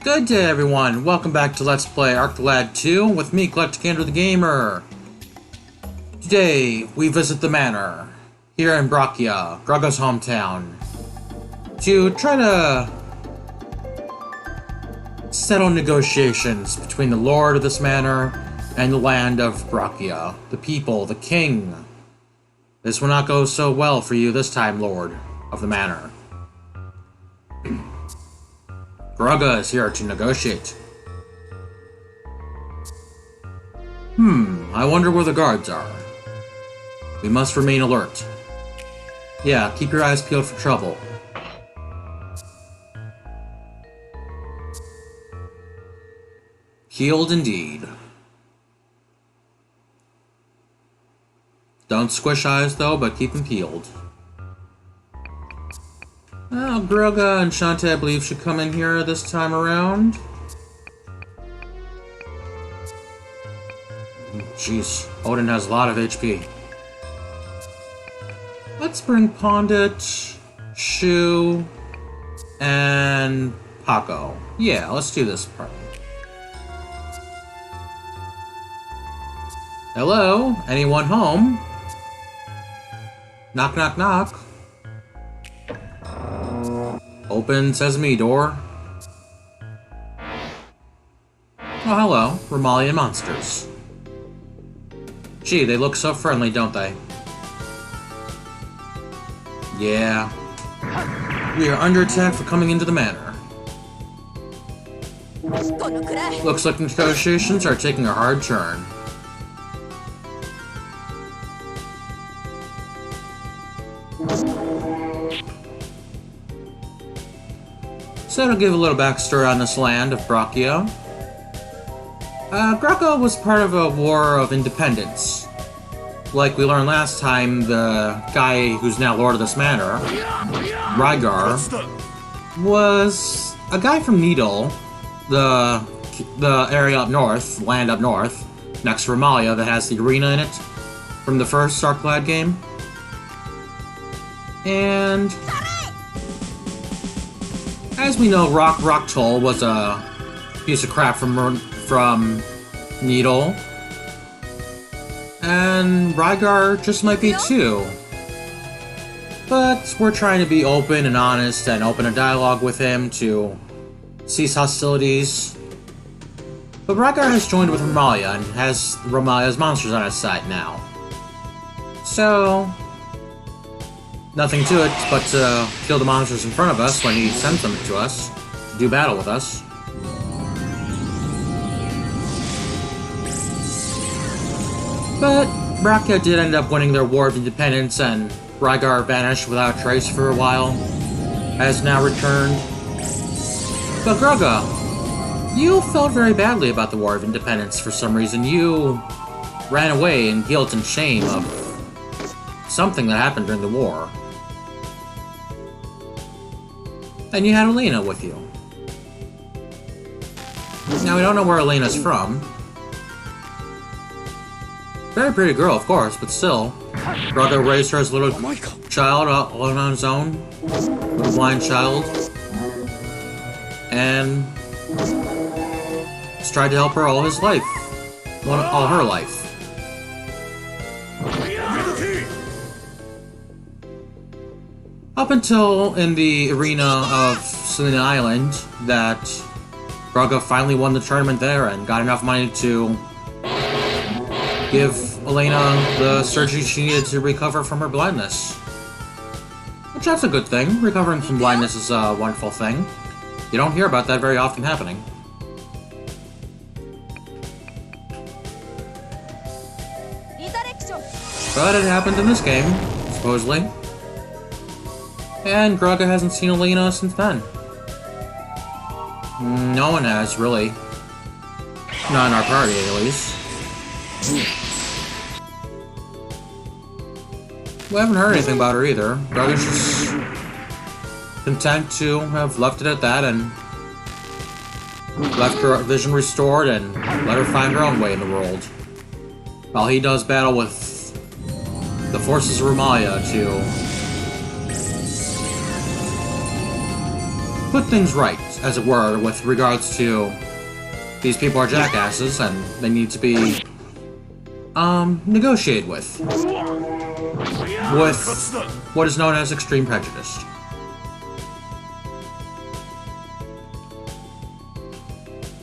Good day, everyone. Welcome back to Let's Play Archlad 2 with me, EclecticAndrew the Gamer. Today, we visit the Manor here in Brakia, Gruga's hometown, to try to settle negotiations between the Lord of this Manor and the land of Brakia, the people, the king. This will not go so well for you this time, Lord of the Manor. Gruga is here to negotiate. I wonder where the guards are. We must remain alert. Yeah, keep your eyes peeled for trouble. Peeled indeed. Don't squish eyes though, but keep them peeled. Well, Gruga and Shantae, I believe, should come in here this time around. Jeez, Odin has a lot of HP. Let's bring Pondit, Shu, and Paco. Yeah, let's do this part. Hello? Anyone home? Knock, knock, knock. Open sesame door. Oh, hello. Romalian monsters. Gee, they look so friendly, don't they? Yeah. We are under attack for coming into the manor. Looks like negotiations are taking a hard turn. So to give a little backstory on this land of Brakia. Gruga was part of a war of independence. Like we learned last time, the guy who's now Lord of this Manor, Rygar, was a guy from Needle, the area up north, land up north, next to Romalia that has the arena in it from the first Archlad game. And as we know, Rocktoll was a piece of crap from Needle. And Rygar just might be too. But we're trying to be open and honest and open a dialogue with him to cease hostilities. But Rygar has joined with Romalia and has Romalia's monsters on his side now. So nothing to it but to kill the monsters in front of us when he sends them to us to do battle with us. But Brakia did end up winning their War of Independence, and Rygar vanished without trace for a while, has now returned. But Gruga, you felt very badly about the War of Independence for some reason. You ran away in guilt and shame of something that happened during the war. And you had Elena with you. Now, we don't know where Elena's from. Very pretty girl, of course, but still. Gruga raised her as a little child all on his own. Little blind child. And just tried to help her all his life. All her life. Up until in the arena of Selena Island, that Gruga finally won the tournament there and got enough money to give Elena the surgery she needed to recover from her blindness. Which that's a good thing. Recovering from blindness is a wonderful thing. You don't hear about that very often happening. But it happened in this game, supposedly. And Gruga hasn't seen Elena since then. No one has, really. Not in our party, at least. We haven't heard anything about her either. Gruga's just content to have left it at that and left her vision restored and let her find her own way in the world. While he does battle with the forces of Romalia to put things right. as it were, with regards to these people are jackasses and they need to be negotiated with what is known as extreme prejudice.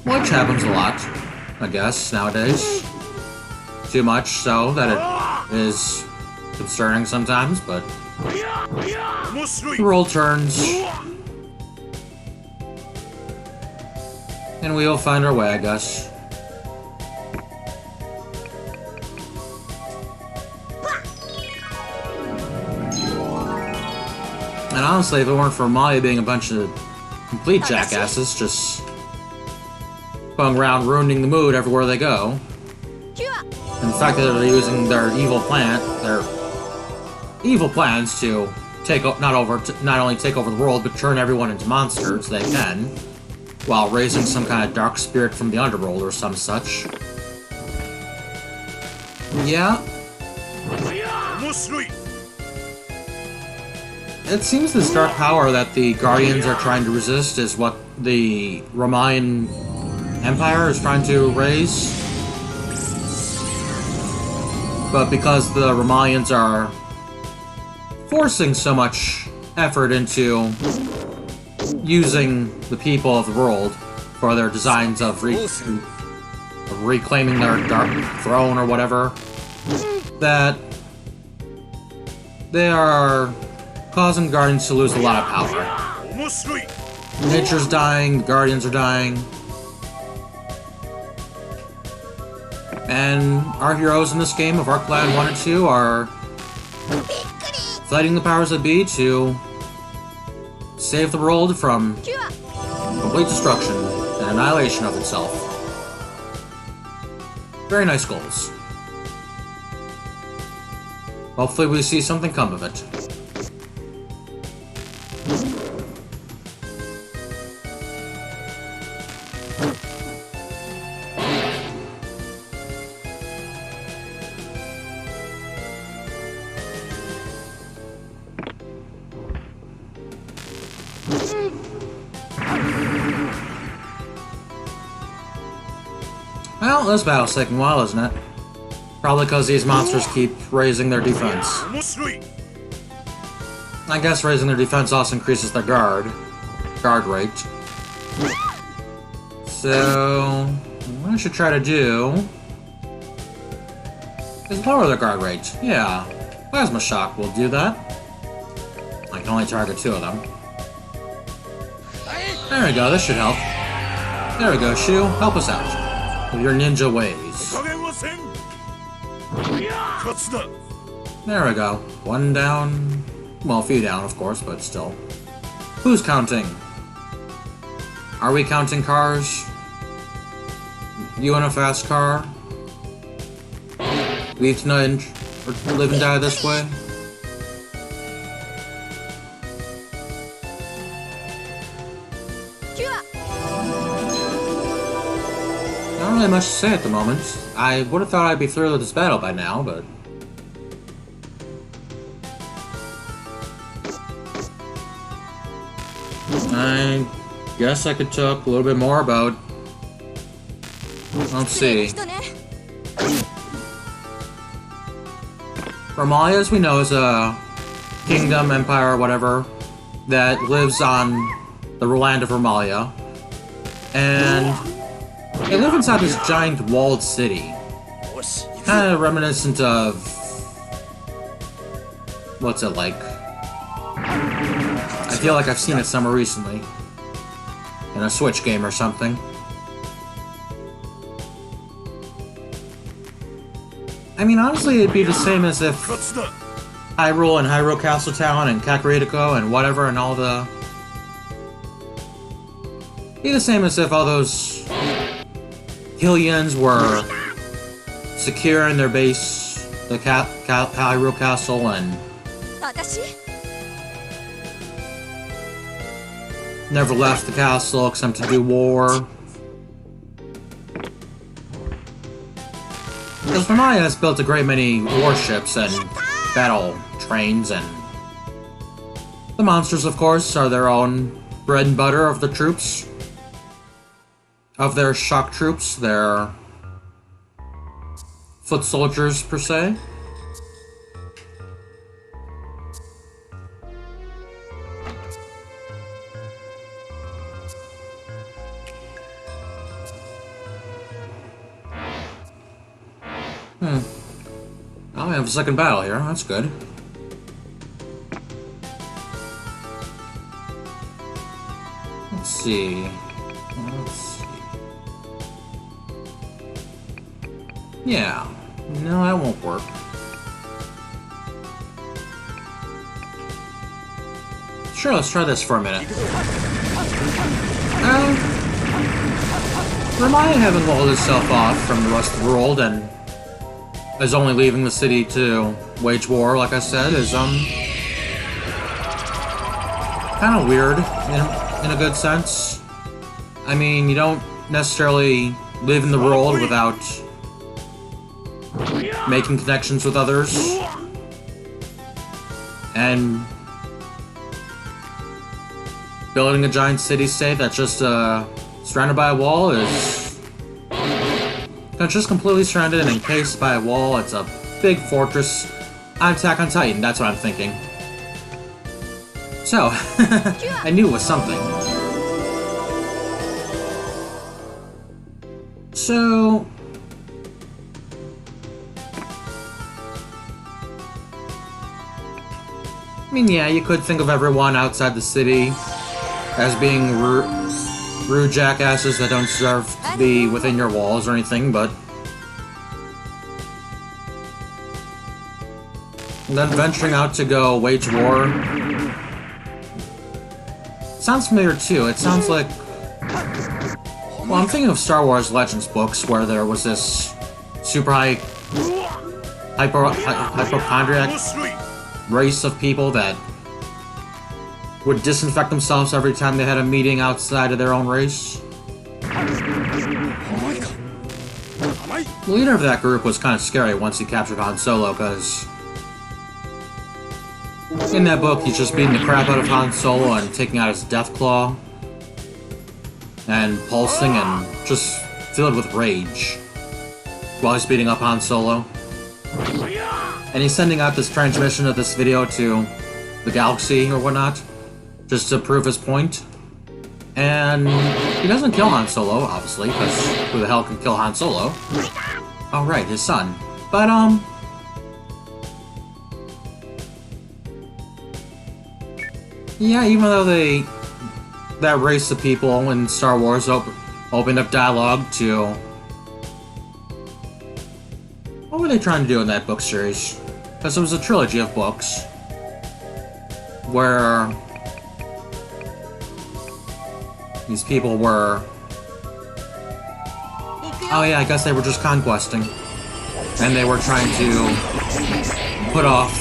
Which happens a lot, I guess, nowadays. Too much so that it is concerning sometimes, but the world turns. And we'll find our way, I guess. And honestly, if it weren't for Maya being a bunch of complete jackasses, just going around ruining the mood everywhere they go, and the fact that they're using their evil plans to not only take over the world, but turn everyone into monsters they can, while raising some kind of dark spirit from the underworld or some such. Yeah. It seems this dark power that the Guardians are trying to resist is what the Romaian Empire is trying to raise. But because the Romaians are forcing so much effort into using the people of the world for their designs of reclaiming their dark throne or whatever, that they are causing Guardians to lose a lot of power. Nature's dying, the Guardians are dying, and our heroes in this game of Arcland 1 and 2 are fighting the powers that be to save the world from complete destruction and annihilation of itself. Very nice goals. Hopefully we see something come of it. Well, this battle's taking a while, isn't it? Probably because these monsters keep raising their defense. I guess raising their defense also increases their guard rate. So, what I should try to do is lower their guard rate. Yeah, Plasma Shock will do that. I can only target 2 of them. There we go, this should help. There we go, Shu, help us out with your ninja ways. There we go. 1 down. Well, a few down, of course, but still. Who's counting? Are we counting cars? You in a fast car? We each nudge or live and die this way? Not really much to say at the moment. I would have thought I'd be through with this battle by now, but... I guess I could talk a little bit more about... Let's see. Romalia, as we know, is a kingdom, empire, whatever, that lives on the land of Romalia. And they live inside this giant walled city. Kind of reminiscent of... What's it like? I feel like I've seen it somewhere recently. In a Switch game or something. I mean, honestly, it'd be the same as if Hyrule and Hyrule Castletown and Kakariko and whatever and all the... Be the same as if all those Hylians were secure in their base, the Hyrule Castle, and never left the castle except to do war. Because Ramaya has built a great many warships and battle trains, and the monsters, of course, are their own bread and butter of the troops. Of their shock troops, their foot soldiers, per se. Oh, we have a second battle here. That's good. Let's see. Yeah. No, that won't work. Sure, let's try this for a minute. Ramaya having walled itself off from the rest of the world and is only leaving the city to wage war, like I said, is kind of weird in a good sense. I mean, you don't necessarily live in the world without making connections with others, and building a giant city-state that's just surrounded by a wall is just completely surrounded and encased by a wall. It's a big fortress on Attack on Titan, that's what I'm thinking. So, I knew it was something. So... I mean, yeah, you could think of everyone outside the city as being rude jackasses that don't deserve to be within your walls or anything, but... And then venturing out to go wage war... Sounds familiar too. It sounds like... Well, I'm thinking of Star Wars Legends books where there was this super hypochondriac race of people that would disinfect themselves every time they had a meeting outside of their own race. The leader of that group was kind of scary once he captured Han Solo, because in that book he's just beating the crap out of Han Solo and taking out his death claw and pulsing and just filled with rage while he's beating up Han Solo. And he's sending out this transmission of this video to the galaxy or whatnot, just to prove his point. And he doesn't kill Han Solo, obviously, because who the hell can kill Han Solo? Oh, right, his son. But, yeah, even though that race of people in Star Wars opened up dialogue to... What were they trying to do in that book series? Because it was a trilogy of books where these people were... Oh yeah, I guess they were just conquesting. And they were trying to put off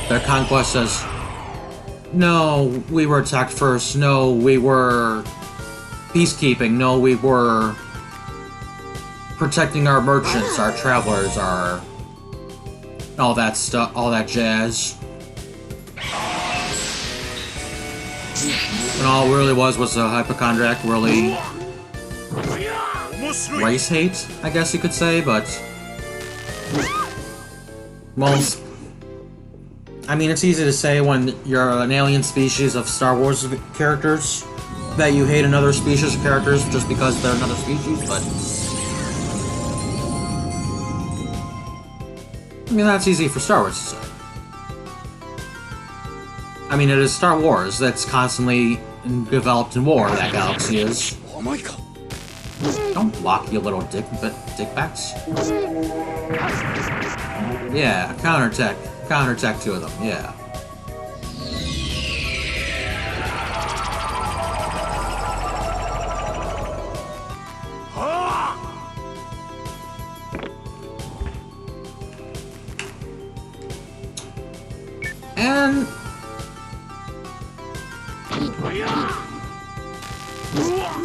their conquest as, no, we were attacked first. No, we were peacekeeping. No, we were protecting our merchants, our travelers, our... all that stuff, all that jazz. And all it really was a hypochondriac, really... race hate, I guess you could say, but... Well, I mean, it's easy to say when you're an alien species of Star Wars characters that you hate another species of characters just because they're another species, but... I mean, that's easy for Star Wars to say. I mean, it is Star Wars that's constantly developed in war, that galaxy is. Oh my god. Don't block, you little dickbacks. Yeah, counterattack. Counterattack two of them, yeah. And...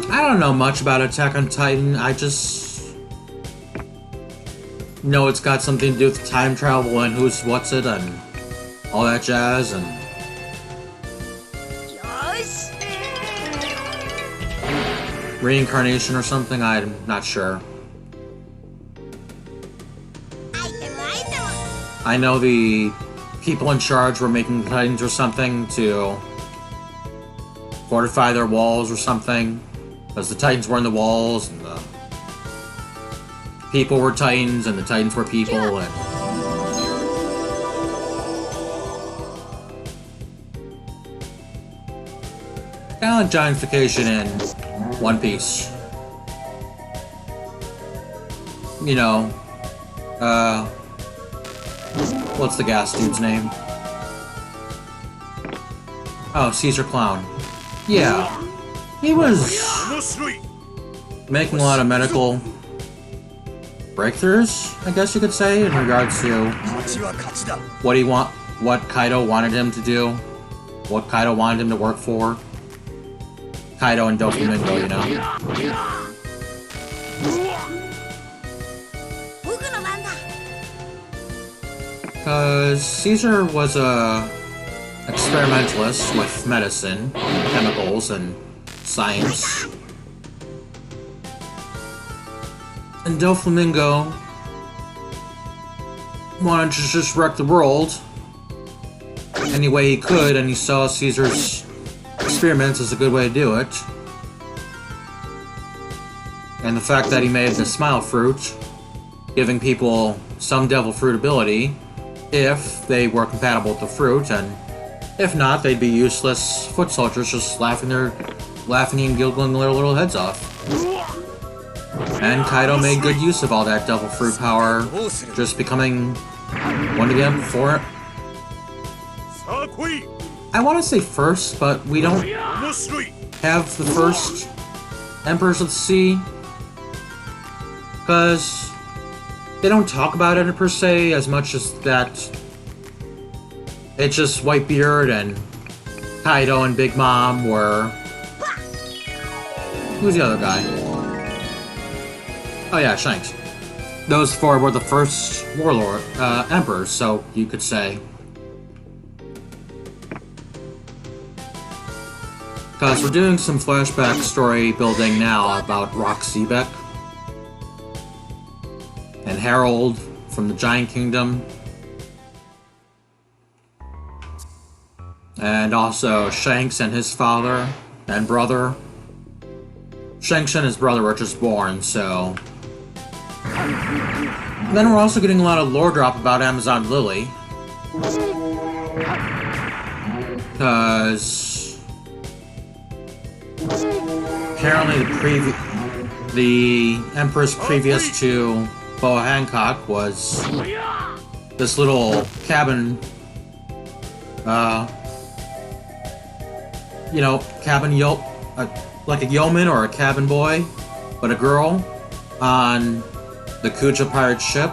I don't know much about Attack on Titan, I just know it's got something to do with time travel and who's what's it and all that jazz, and reincarnation or something, I'm not sure. I know the people in charge were making Titans or something to fortify their walls or something, because the Titans were in the walls, and the people were Titans, and the Titans were people, and... kind of like giantification in One Piece. You know, what's the gas dude's name? Oh, Caesar Clown. Yeah, he was making a lot of medical breakthroughs, I guess you could say, in regards to what Kaido wanted him to do, what Kaido wanted him to work for. Kaido and Doflamingo, you know. Because Caesar was a experimentalist with medicine, chemicals, and science. And Doflamingo wanted to just wreck the world any way he could, and he saw Caesar's experiments as a good way to do it. And the fact that he made the smile fruit, giving people some devil fruit ability, if they were compatible with the fruit, and if not, they'd be useless foot soldiers just laughing and giggling their little heads off. And Kaido made good use of all that devil fruit power, just becoming one of them for it. I want to say first, but we don't have the first Emperors of the Sea, because they don't talk about it per se as much as that it's just Whitebeard and Kaido and Big Mom were... Who's the other guy? Oh yeah, Shanks. Those four were the first warlord, emperors, so you could say. Because we're doing some flashback story building now about Rock Seabeck and Harold from the Giant Kingdom, and also Shanks and his father and brother. Shanks and his brother were just born, so... Then we're also getting a lot of lore drop about Amazon Lily. Because... apparently the Empress previous to Boa Hancock was this little cabin, you know, like a yeoman or a cabin boy, but a girl on the Kuja pirate ship.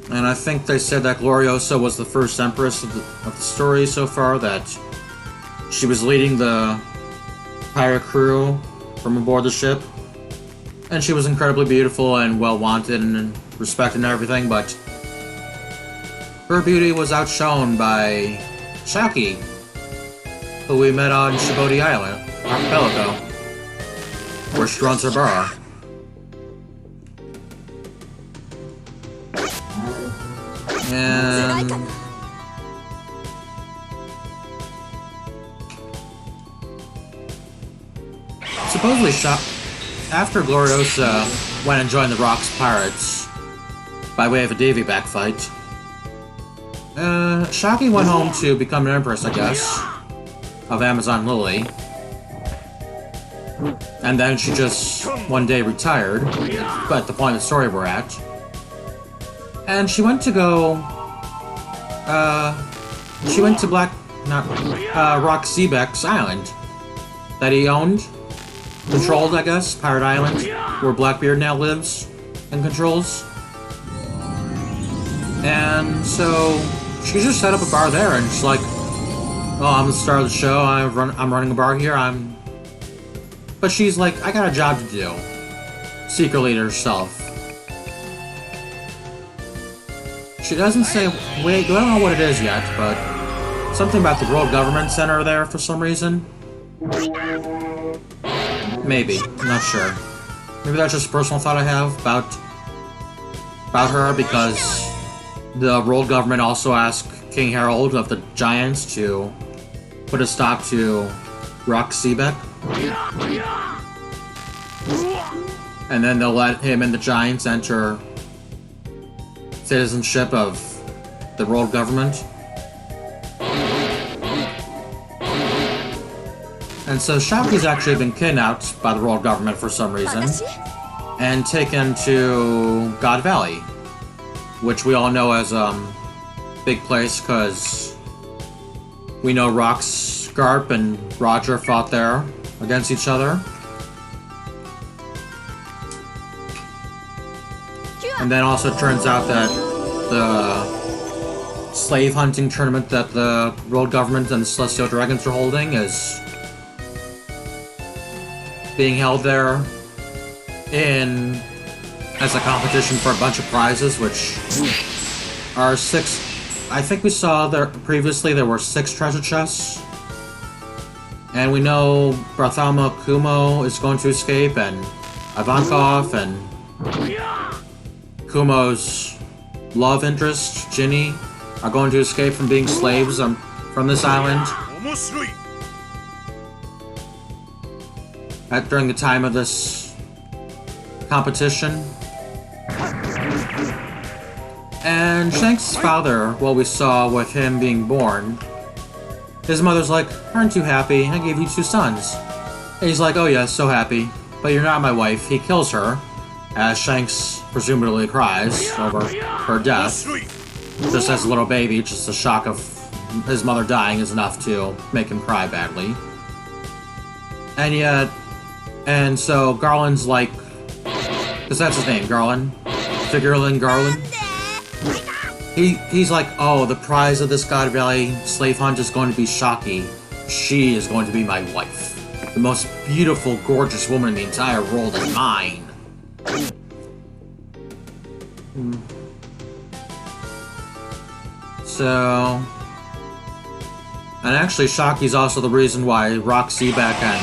And I think they said that Gloriosa was the first Empress of the story so far, that she was leading the pirate crew from aboard the ship. And she was incredibly beautiful and well-wanted and respected and everything, but her beauty was outshone by Shaki, who we met on Shibodi Island, Archipelago, where she runs her bar. And supposedly, after Gloriosa went and joined the Rocks Pirates by way of a Davy back fight, Shaki went home to become an Empress, I guess, of Amazon Lily. And then she just one day retired, at the point of the story we're at. And she went to go, she went to Rock Seabeck's island that he owned, controlled, I guess, Pirate Island, where Blackbeard now lives and controls. And so she just set up a bar there, and she's like, "Oh, I'm the star of the show. I'm running a bar here. But she's like, I got a job to do, secretly to herself. She doesn't say... Wait, I don't know what it is yet, but... Something about the World Government Center there for some reason? Maybe. I'm not sure. Maybe that's just a personal thought I have about her, because the world government also asked King Harold of the Giants to put a stop to Rock Seebeck. And then they'll let him and the Giants enter citizenship of the world government. And so Shaki's actually been kidnapped by the world government for some reason and taken to God Valley, which we all know as big place because we know Rox, Garp, and Roger fought there against each other. And then also turns out that the slave hunting tournament that the world government and the Celestial Dragons are holding is being held there as a competition for a bunch of prizes, which are 6. I think we saw there previously there were 6 treasure chests, and we know Barthama Kumo is going to escape, and Ivankov and Kumo's love interest Ginny are going to escape from being slaves from this island. During the time of this competition. And Shank's father, what we saw with him being born, his mother's like, "Aren't you happy? I gave you 2 sons." And he's like, "Oh yes, so happy, but you're not my wife." He kills her, as Shanks presumably cries over her death. Just as a little baby, just the shock of his mother dying is enough to make him cry badly. And so Garland's like, because that's his name, Garland. Figurlin Garland. He's like, "Oh, the prize of this God Valley slave hunt is going to be Shaki. She is going to be my wife. The most beautiful, gorgeous woman in the entire world is mine." So... And actually, Shaki's also the reason why Rock Seebeck and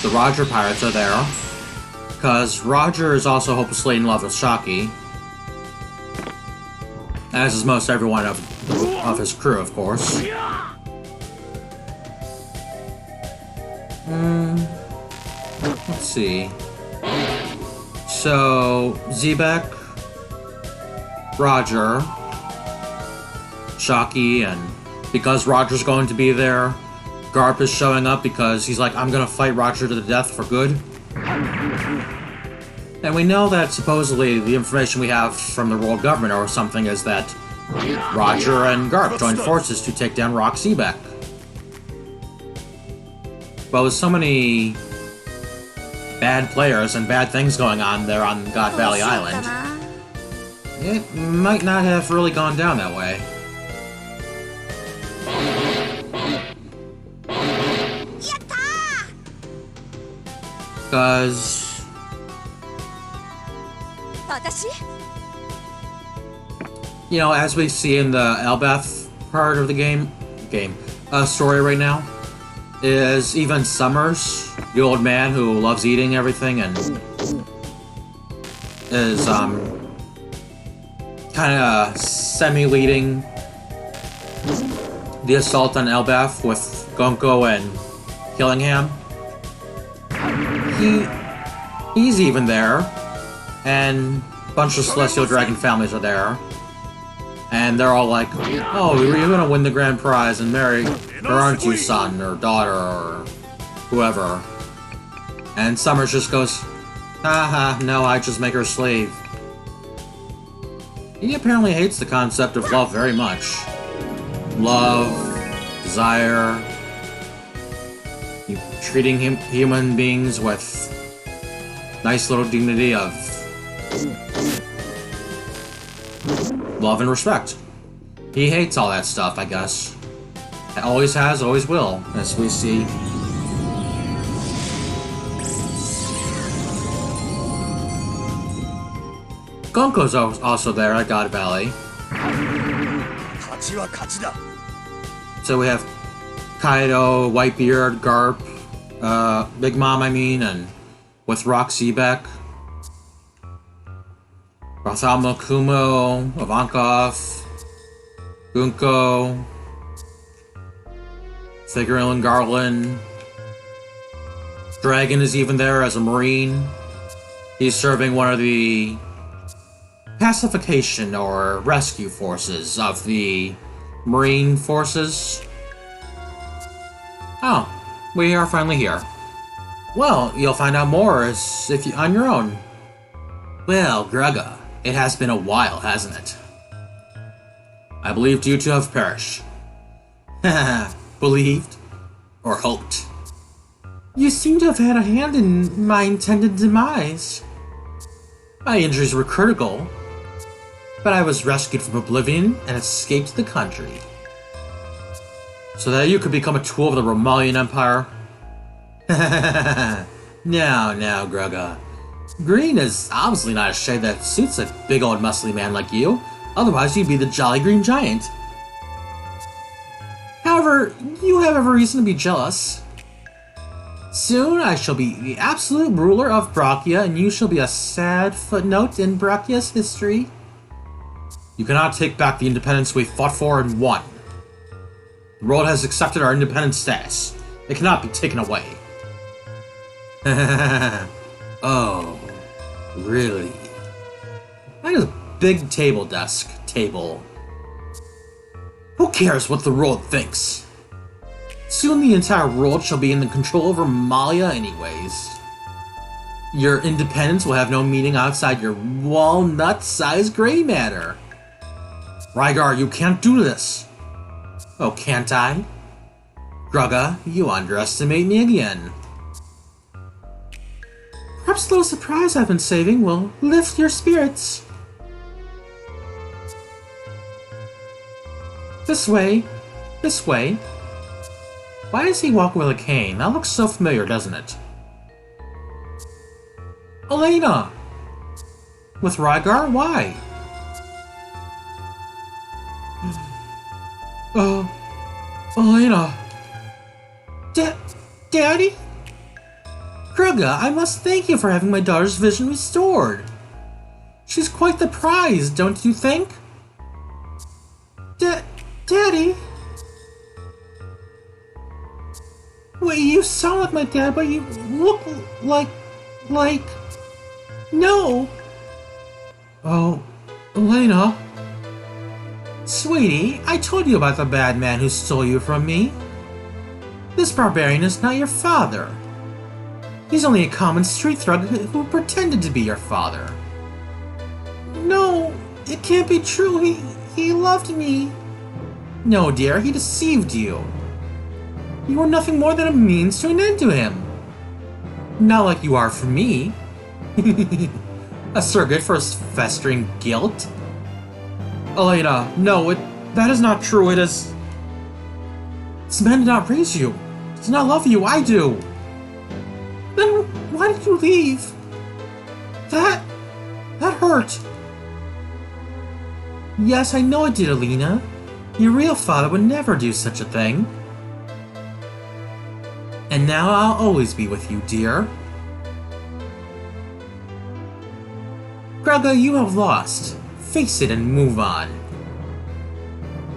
the Roger pirates are there, because Roger is also hopelessly in love with Shaki, as is most everyone of his crew, of course. Let's see. So, Seebeck, Roger, Shaki, and because Roger's going to be there, Garp is showing up because he's like, "I'm gonna fight Roger to the death for good." And we know that supposedly the information we have from the world government or something is that Roger and Garp joined forces to take down Rock Seebeck. But with so many bad players and bad things going on there on God Valley Island, it might not have really gone down that way. Because... you know, as we see in the Elbeth part of the story right now, is even Summers, the old man who loves eating everything and is, kind of semi-leading the assault on Elbeth with Gonko and Killingham. He's even there, and a bunch of Celestial Dragon families are there, and they're all like, "Oh, you're gonna win the grand prize and marry her, aren't you, son, or daughter, or whoever?" And Summers just goes, "Haha, no, I just make her a slave." He apparently hates the concept of love very much. Love, desire, treating human beings with nice little dignity of love and respect. He hates all that stuff, I guess. Always has, always will, as we see. Gunko's also there at God Valley. So we have Kaido, Whitebeard, Garp, Big Mom, I mean, and with Roxy back. Bartholomew Kumo, Ivankov, Gunko, Figurin Garland. Dragon is even there as a Marine. He's serving one of the pacification or rescue forces of the Marine forces. Oh, we are finally here. Well, you'll find out more on your own. Well, Gruga, it has been a while, hasn't it? I believed you to have perished. Haha, believed? Or hoped? You seem to have had a hand in my intended demise. My injuries were critical, but I was rescued from oblivion and escaped the country. So that you could become a tool of the Romalian Empire? Now, Gruga. Green is obviously not a shade that suits a big old muscly man like you. Otherwise, you'd be the Jolly Green Giant. However, you have every reason to be jealous. Soon, I shall be the absolute ruler of Brakia, and you shall be a sad footnote in Brakia's history. You cannot take back the independence we fought for and won. The world has accepted our independent status. It cannot be taken away. Oh, really? That is a big table. Who cares what the world thinks? Soon the entire world shall be in the control of Romalia anyways. Your independence will have no meaning outside your walnut-sized gray matter. Rygar, you can't do this. Oh, can't I? Gruga, you underestimate me again. Perhaps the little surprise I've been saving will lift your spirits. This way. This way. Why is he walking with a cane? That looks so familiar, doesn't it? Elena! With Rygar? Why? Elena. Daddy? Gruga, I must thank you for having my daughter's vision restored. She's quite the prize, don't you think? Daddy? Wait, you sound like my dad, but you look like... No! Oh, Elena. Sweetie, I told you about the bad man who stole you from me. This barbarian is not your father. He's only a common street thug who pretended to be your father. No, it can't be true. He loved me. No, dear, he deceived you. You were nothing more than a means to an end to him. Not like you are for me. A surrogate for his festering guilt. Elena, no, that is not true. It is... This man did not raise you. He does not love you. I do. Then why did you leave? That hurt. Yes, I know it did, Elena. Your real father would never do such a thing. And now I'll always be with you, dear. Gruga, you have lost. Face it and move on.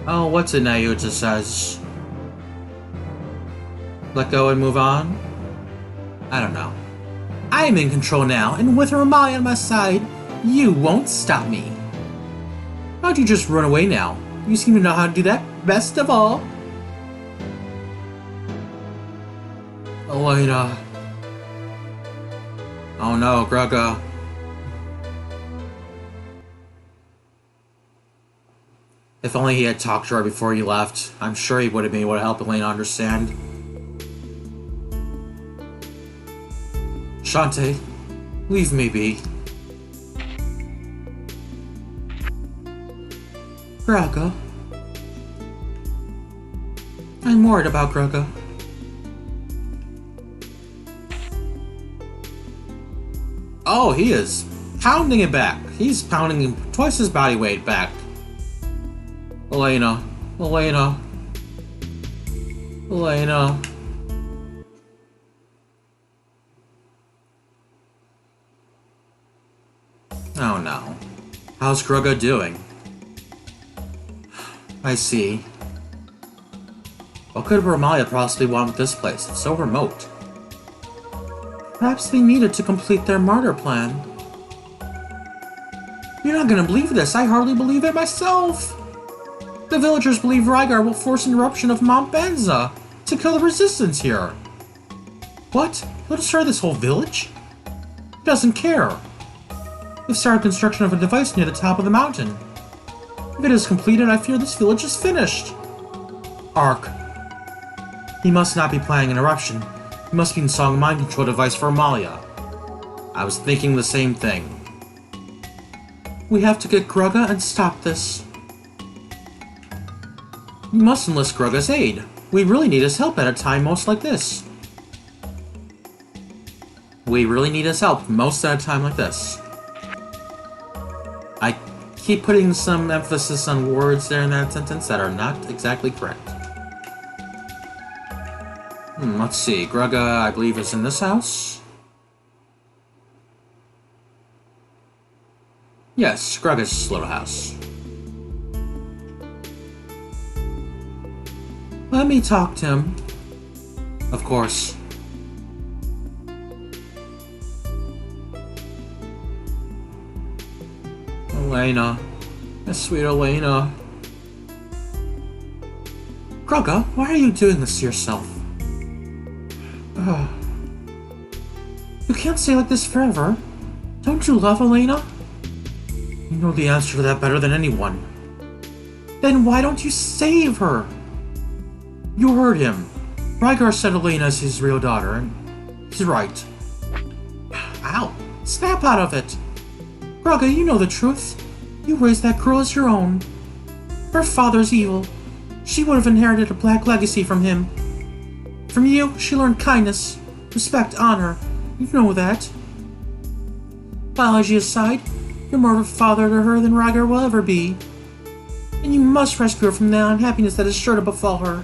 Oh, what's it Nayuta says? Let go and move on? I don't know. I am in control now, and with Romalia on my side, you won't stop me. Why don't you just run away now? You seem to know how to do that best of all. Elena. Oh no, Gruga. If only he had talked to her before he left, I'm sure he would have been able to help Elena understand. Shantae, leave me be. Gruga. I'm worried about Gruga. Oh, he is pounding it back. He's pounding twice his body weight back. Elena. Elena. Elena. Oh no. How's Gruga doing? I see. What could Romalia possibly want with this place? It's so remote. Perhaps they needed to complete their martyr plan. You're not gonna believe this. I hardly believe it myself. The villagers believe Rygar will force an eruption of Mount Banza to kill the resistance here. What? He'll destroy this whole village? He doesn't care. They've started construction of a device near the top of the mountain. If it is completed, I fear this village is finished. Ark. He must not be planning an eruption. He must be installing a mind control device for Amalia. I was thinking the same thing. We have to get Gruga and stop this. We must enlist Gruga's aid. We really need his help at a time most like this. We really need his help most at a time like this. I keep putting some emphasis on words there in that sentence that are not exactly correct. Let's see. Gruga, I believe, is in this house. Yes, Gruga's little house. Let me talk to him. Of course. Elena. My sweet Elena. Gruga, why are you doing this to yourself? You can't stay like this forever. Don't you love Elena? You know the answer to that better than anyone. Then why don't you save her? You heard him. Rygar said Elena is his real daughter, and he's right. Ow! Snap out of it! Gruga, you know the truth. You raised that girl as your own. Her father's evil. She would have inherited a black legacy from him. From you, she learned kindness, respect, honor. You know that. Biology aside, you're more of a father to her than Rygar will ever be. And you must rescue her from the unhappiness that is sure to befall her.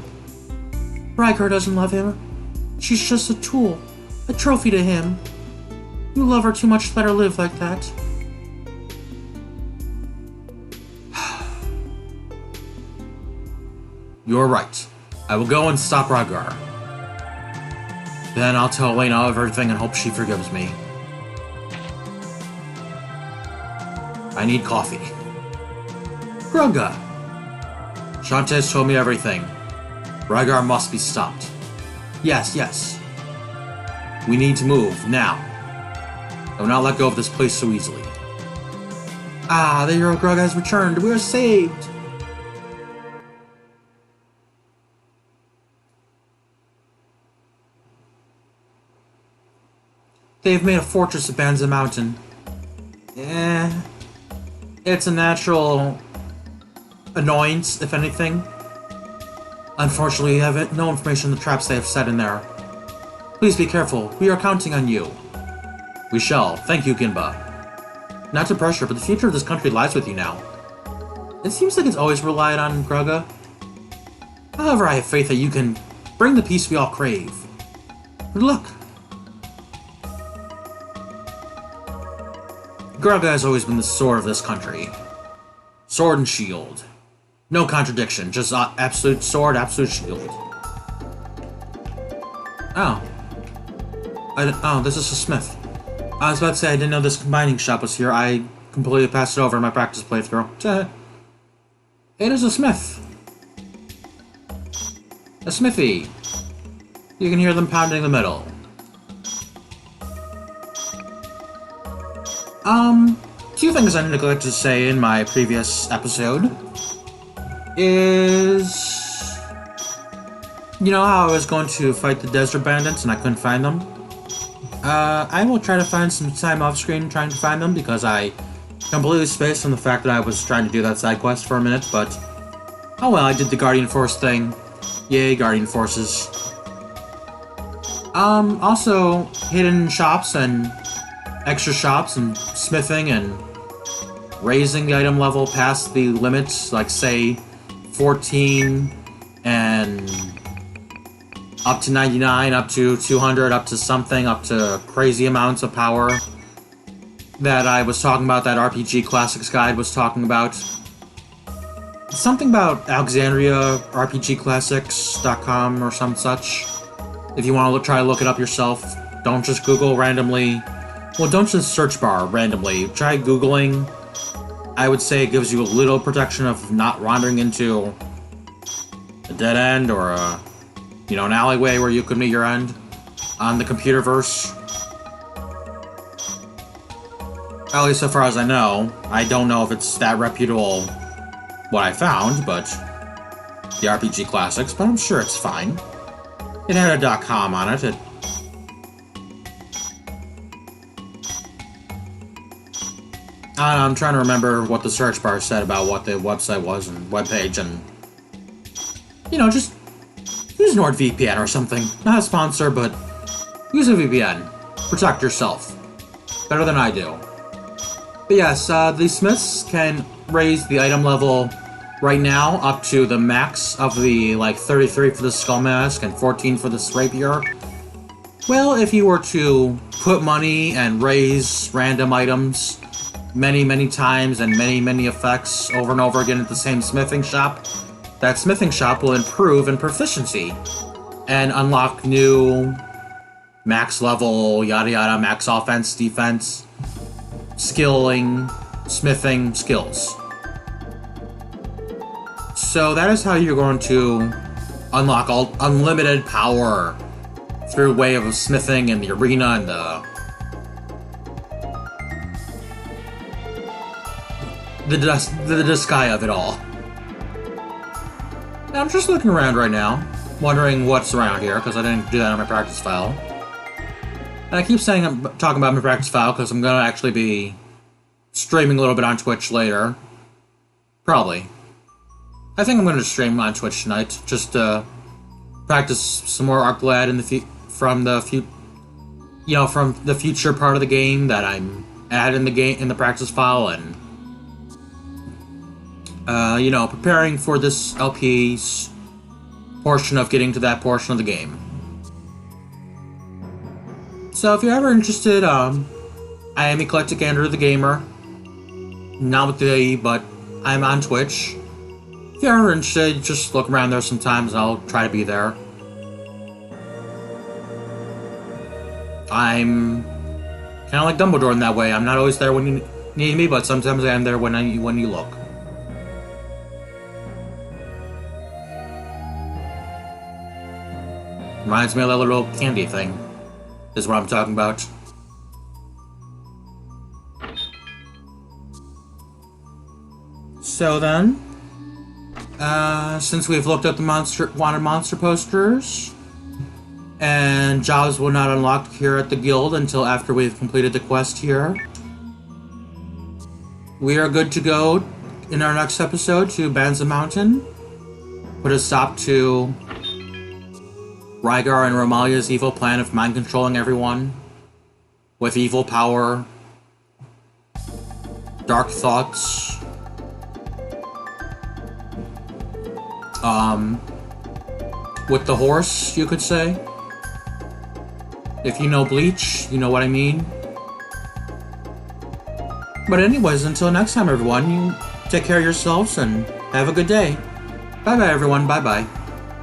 Rygar doesn't love him. She's just a tool, a trophy to him. You love her too much to let her live like that. You're right. I will go and stop Rygar. Then I'll tell Elena of everything and hope she forgives me. I need coffee. Gruga! Shantae's told me everything. Rygar must be stopped. Yes, yes. We need to move, now. I will not let go of this place so easily. Ah, the hero Gruga has returned. We are saved! They've made a fortress of Banza Mountain. It's a natural annoyance, if anything. Unfortunately, we have no information on the traps they have set in there. Please be careful. We are counting on you. We shall. Thank you, Ginba. Not to pressure, but the future of this country lies with you now. It seems like it's always relied on Gruga. However, I have faith that you can bring the peace we all crave. Good luck. Gruga has always been the sword of this country. Sword and shield. No contradiction, just absolute sword, absolute shield. Oh. This is a smith. I was about to say I didn't know this combining shop was here. I completely passed it over in my practice playthrough. It is a smith. A smithy. You can hear them pounding the metal. Two things I neglected to say in my previous episode is... You know how I was going to fight the desert bandits and I couldn't find them? I will try to find some time off screen trying to find them because I completely spaced on the fact that I was trying to do that side quest for a minute, but... Oh well, I did the Guardian Force thing. Yay, Guardian Forces. Also, hidden shops and extra shops and smithing and raising the item level past the limits, like say 14 and up to 99, up to 200, up to something, up to crazy amounts of power that I was talking about, that RPG Classics guide was talking about. Something about Alexandria RPGClassics.com or some such. If you want to try to look it up yourself, don't just Google randomly. Well, don't just search bar randomly. Try Googling. I would say it gives you a little protection of not wandering into a dead end or a, you know, an alleyway where you could meet your end on the computerverse. At least so far as I know. I don't know if it's that reputable what I found, but the RPG Classics, but I'm sure it's fine. It had a .com on it. I'm trying to remember what the search bar said about what the website was and webpage, and you know, just use NordVPN or something. Not a sponsor, but use a VPN. Protect yourself. Better than I do. But yes, the Smiths can raise the item level right now up to the max of the, like, 33 for the Skull Mask and 14 for the Rapier. Well, if you were to put money and raise random items many, many times and many, many effects over and over again at the same smithing shop, that smithing shop will improve in proficiency and unlock new max level, yada yada, max offense, defense, skilling, smithing skills. So that is how you're going to unlock all unlimited power through way of smithing and the arena and the sky of it all. And I'm just looking around right now, wondering what's around here, because I didn't do that on my practice file. And I keep saying I'm talking about my practice file because I'm going to actually be streaming a little bit on Twitch later. Probably. I think I'm going to stream on Twitch tonight, just to practice some more Arclad in the from the future part of the game that I'm at in the practice file, and you know, preparing for this LP's portion of getting to that portion of the game. So if you're ever interested, I am EclecticAndrew the Gamer. Not with the E, but I'm on Twitch. If you're ever interested, just look around there sometimes, I'll try to be there. I'm kind of like Dumbledore in that way. I'm not always there when you need me, but sometimes I am there when you look. Reminds me of that little candy thing, is what I'm talking about. So then, since we've looked at the wanted monster posters, and jobs will not unlock here at the guild until after we've completed the quest here, we are good to go in our next episode to Banza Mountain. Put a stop to Rygar and Romalia's evil plan of mind-controlling everyone with evil power, dark thoughts, with the horse, you could say. If you know Bleach, you know what I mean. But anyways, until next time, everyone, you take care of yourselves and have a good day. Bye-bye, everyone. Bye-bye.